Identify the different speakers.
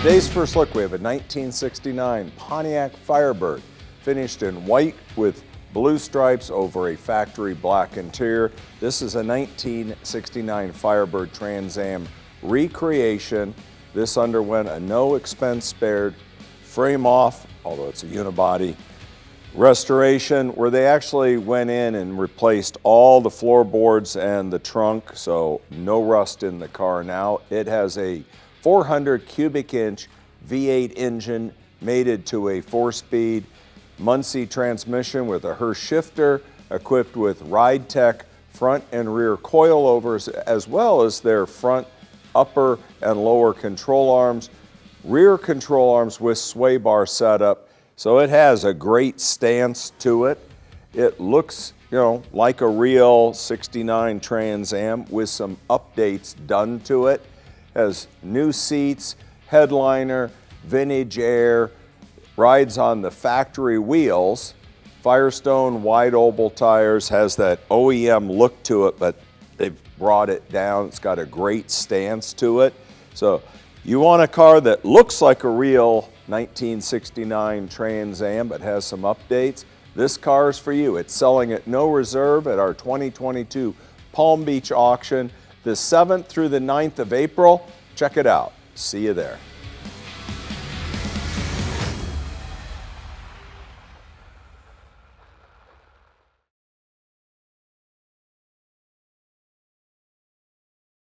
Speaker 1: Today's first look, we have a 1969 Pontiac Firebird, finished in white with blue stripes over a factory black interior. This is a 1969 Firebird Trans Am recreation. This underwent a no expense spared frame off, although it's a unibody, restoration where they actually went in and replaced all the floorboards and the trunk, so no rust in the car now. It has a 400 cubic inch V8 engine mated to a 4-speed Muncie transmission with a Hurst shifter, equipped with Ride Tech front and rear coilovers, as well as their front, upper, and lower control arms, rear control arms with sway bar setup. So it has a great stance to it. It looks, like a real 69 Trans Am with some updates done to it. Has new seats, headliner, vintage air, rides on the factory wheels, Firestone wide oval tires, has that OEM look to it, but they've brought it down. It's got a great stance to it. So you want a car that looks like a real 1969 Trans Am but has some updates, this car is for you. It's selling at no reserve at our 2022 Palm Beach auction the 7th through the 9th of April. Check it out. See you there.